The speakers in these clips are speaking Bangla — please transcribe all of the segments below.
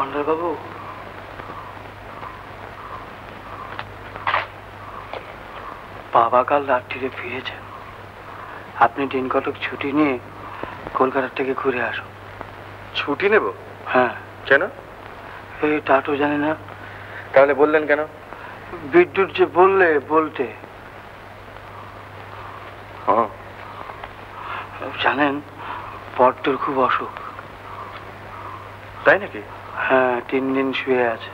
কম্পাউন্ডার বাবু, বাবা কাল রাত্রিরে ফিরেছেন। আপনি দিন কতক ছুটি নিয়ে কলকাতা থেকে ঘুরে আসুন। ছুটি নেব? হ্যাঁ। কেন? এই তা তো জানি না। তাহলে বললেন কেন? বিদ্যুৎ যে বললে বলতে। জানেন বড্ডর খুব অসুখ। তাই নাকি? হ্যাঁ, 3 দিন শুয়ে আছে।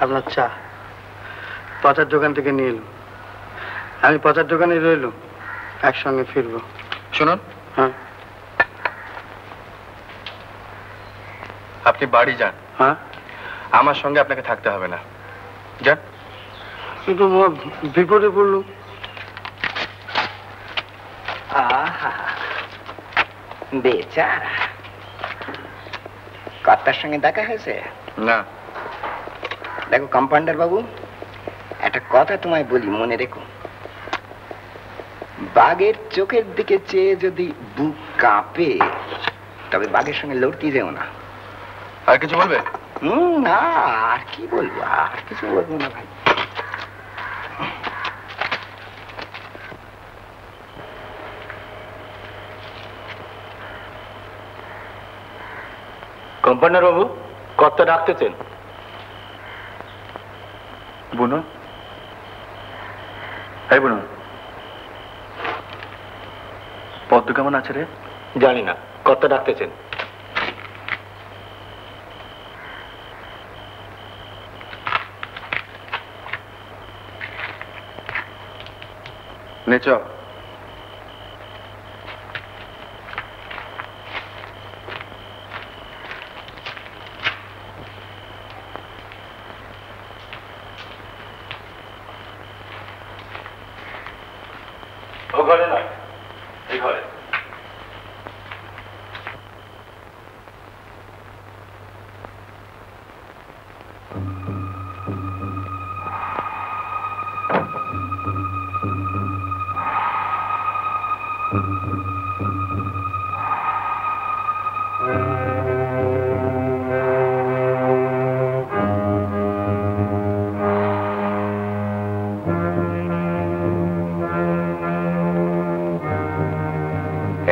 আপনার চা পচার দোকান থেকে নিয়ে এলুম। আমি পচার দোকানে রইলুম, একসঙ্গে ফিরবো। শুনুন, হ্যাঁ। আপনি বাড়ি যান। হ্যাঁ, আমার সঙ্গে আপনাকে থাকতে হবে না, যান। কিন্তু বিপদে পড়লুম। বেচারা, কর্তার সঙ্গে দেখা হয়েছে? না। দেখো কম্পাউন্ডার বাবু, একটা কথা তোমায় বলি, মনে রেখো। বাঘের চোখের দিকে চেয়ে যদি বুক কাঁপে, তবে বাঘের সঙ্গে লড়তে যেও না। আর কিছু বলবে? না, আর কি বলবো, আর কিছু বলবো না ভাই। কম্পাউন্ডার বাবু, কর্তা ডাকতেছেন। বুনো, এই বুনো, পদ্ম কেমন আছে রে? জানি না, কর্তা ডাকতেছেন। নেচ ও ঘরে নয়, এই ঘরে।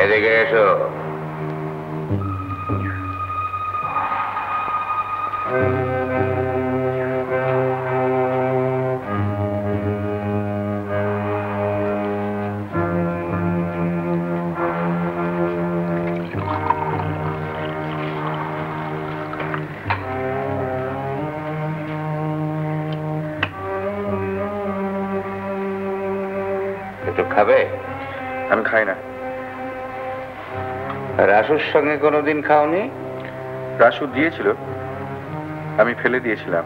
এদিকে এসো। একটু খাবে? আমি খাই না। রাসুর সঙ্গে কোনোদিন খাওনি? রাসু দিয়েছিল, আমি ফেলে দিয়েছিলাম।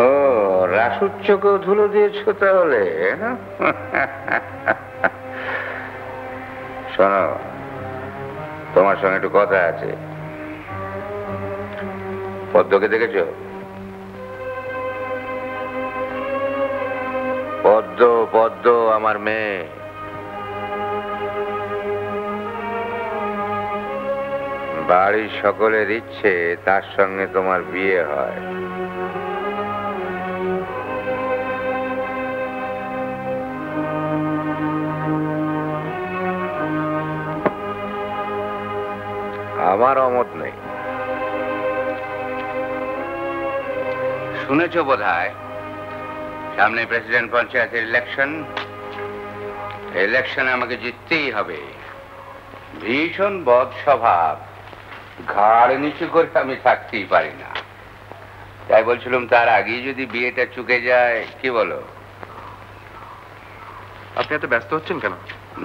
ও, রাসুর চোখেও ধুলো দিয়েছ তাহলে? শোনো, তোমার সঙ্গে একটু কথা আছে। পদ্মকে দেখেছো? পদ্ম, পদ্ম আমার মেয়ে। বাড়ির সকলের ইচ্ছে তার সঙ্গে তোমার বিয়ে হয়। আমার অমত নেই। শুনেছ বোধহয় সামনে প্রেসিডেন্ট পঞ্চায়েতের ইলেকশন। ইলেকশনে আমাকে জিততেই হবে। ভীষণ বদ স্বভাব, ঘাড় নিচু করে আমি থাকতেই পারি না। তাই বলছিলাম তার আগেই যদি বিয়েটা চুকে যায়, কি বলো? আপনি এত ব্যস্ত হচ্ছেন কেন?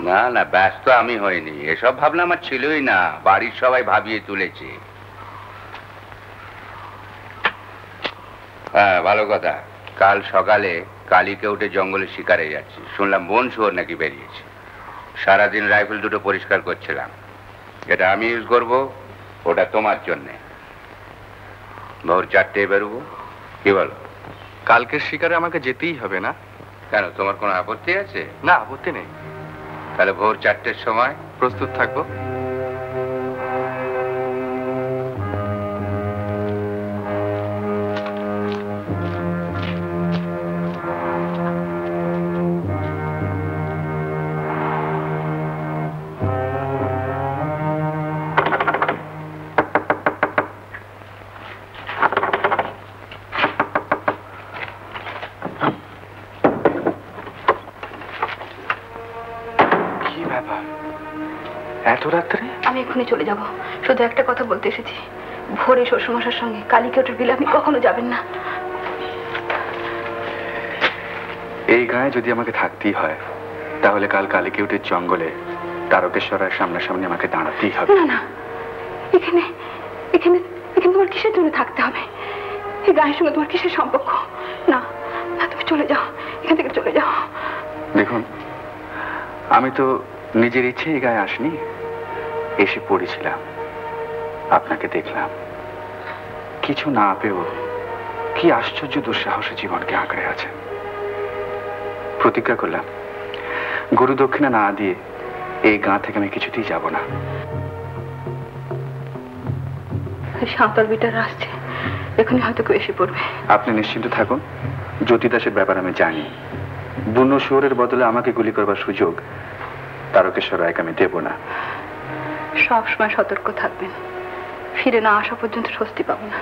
না না, ব্যস্ত আমি হইনি। এসব ভাবনা আমার ছিলই না, বাড়ির সবাই ভাবিয়ে তুলেছে। হ্যাঁ, ভালো কথা। কাল সকালে কালিকে উঠে জঙ্গলে শিকারে যাচ্ছি, শুনলাম বন শুয়োর নাকি বেরিয়েছে। সারাদিন রাইফেল দুটো পরিষ্কার করছিলাম। এটা আমি ইউজ করবো, ওটা তোমার জন্যে। ভোর 4টায় বেরোবো, কি বলো? কালকের শিকারে আমাকে যেতেই হবে না? কেন, তোমার কোনো আপত্তি আছে? না, আপত্তি নেই। তাহলে ভোর 4টের সময় প্রস্তুত থাকবো। এত রাত্রে? আমি এক্ষুনি চলে যাব, শুধু একটা কথা বলতে এসেছি। ভোরে শ্বশুরমশার সঙ্গে কালীকেটের বিলে আপনি কখনো যাবেন না। এই গায়ে যদি আমাকে থাকতেই হয়, তাহলে কাল কালীকেটের জঙ্গলে তারকেশ্বরের সামনাসামনি আমাকে দাঁড়াতেই হবে। না না, এখানে এখানে এখানে তোমার কিসের জন্য থাকতে হবে? এই গায়ের সঙ্গে তোমার কিসের সম্পর্ক? না না, তুমি চলে যাও, এখান থেকে চলে যাও। দেখুন, আমি তো নিজের ইচ্ছে এই গায়ে আসনি, এসে পড়েছিলাম। আপনাকে দেখলাম, কিছু না পেয়েও কি আশ্চর্য দুঃসাহসী জীবনকে আঁকড়ে আছে। প্রতিজ্ঞা করলাম, গুরু দক্ষিণা না দিয়ে এই গাঁ থেকে আমি কিছুতেই যাব না। সাঁওতাল বিটার আসছে, এখানে হয়তো কেউ এসে পড়বে। আপনি নিশ্চিন্ত থাকুন, জ্যোতি দাসের ব্যাপার আমি জানি। বুনো শুয়োরের বদলে আমাকে গুলি করবার সুযোগ তারকেশ্বর রায়কে আমি দেব না। সবসময় সতর্ক থাকবেন, ফিরে না আসা পর্যন্ত স্বস্তি পাবো না।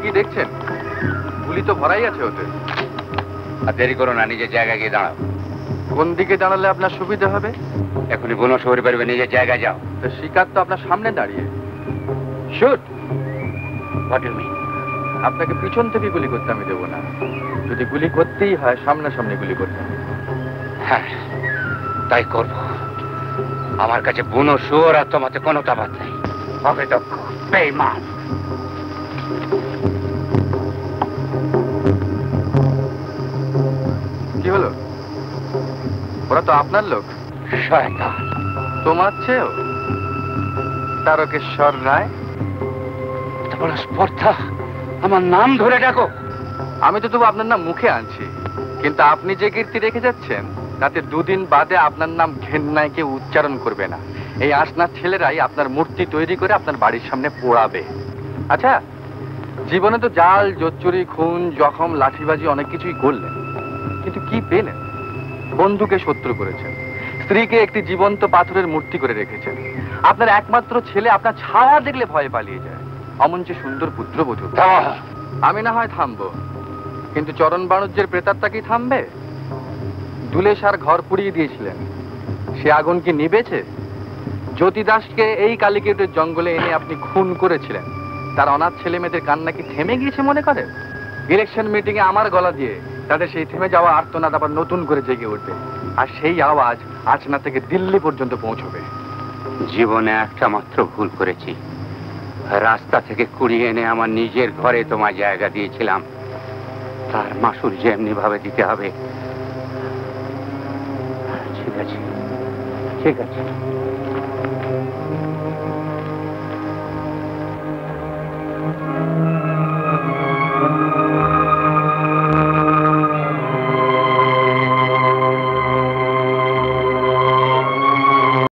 কি দেখছেন? গুলি তো ভরাই আছে ওতে। আর দেরি করো না, নিজের জায়গায় গিয়ে দাঁড়াও। কোন দিকে দাঁড়ালে আপনার সুবিধা হবে? এখনই বুনো শুয়োর বেরোবে, নিজের জায়গায় যাও। শিকার তো আপনার সামনে দাঁড়িয়ে। শুট। What you mean? আপনাকে পিছন থেকে গুলি করতে আমি দেবো না। যদি গুলি করতেই হয়, সামনাসামনি গুলি করতে হবে। হ্যাঁ, তাই করব। আমার কাছে বুনো শুয়োর আর তোমাতে কোনো তফাৎ নেই। অকৃতজ্ঞ, বেঈমান। কি হলো? ওরা তো আপনার লোক। শয়তান। তোমার চেয়েও? তারকেশ্বর রায়? এত বড় স্পর্ধা, আমার নাম ধরে ডাকো। আমি তো তবু আপনার নাম মুখে আনছি, কিন্তু আপনি যে কীর্তি রেখে যাচ্ছেন তাতে দুদিন বাদে আপনার নাম ঘেন্নায় কেউ উচ্চারণ করবে না। এই আসনার ছেলেরাই আপনার মূর্তি তৈরি করে আপনার বাড়ির সামনে পোড়াবে। আচ্ছা, জীবনে তো জাল, জোচ্চুরি, খুন, জখম, লাঠিবাজি অনেক কিছুই করলেন, কিন্তু কি পেলেন? বন্ধুকে শত্রু করেছেন, স্ত্রীকে একটি জীবন্ত পাথরের মূর্তি করে রেখেছেন। আপনার একমাত্র ছেলে আপনার ছায়া দেখলে ভয়ে পালিয়ে যায়। অমন যে সুন্দর পুত্রবধূ। আমি না হয় থামবো, কিন্তু চরণ বাণুজ্যের প্রেতাত্মা কি থামবে? দুলেশার ঘর পুড়িয়ে দিয়েছিলেন, সে আগুন কি নিবেছে? জ্যোতি দাসকে এই কালীকেটের জঙ্গলে এনে আপনি খুন করেছিলেন, তার অনাথ ছেলে মেয়েদের কান্না কি থেমে গিয়েছে মনে করেন? ইলেকশন মিটিং এ আমার গলা দিয়ে তাদের সেই থেমে যাওয়া আর্তনাদ আবার নতুন করে জেগে উঠবে, আর সেই আওয়াজ আচনা থেকে দিল্লি পর্যন্ত পৌঁছবে। জীবনে একটা মাত্র ভুল করেছি, রাস্তা থেকে কুড়িয়ে এনে আমার নিজের ঘরে তোমার জায়গা দিয়েছিলাম, তার মাসুল যে এমনি ভাবে দিতে হবে। ঠিক আছে, ঠিক আছে।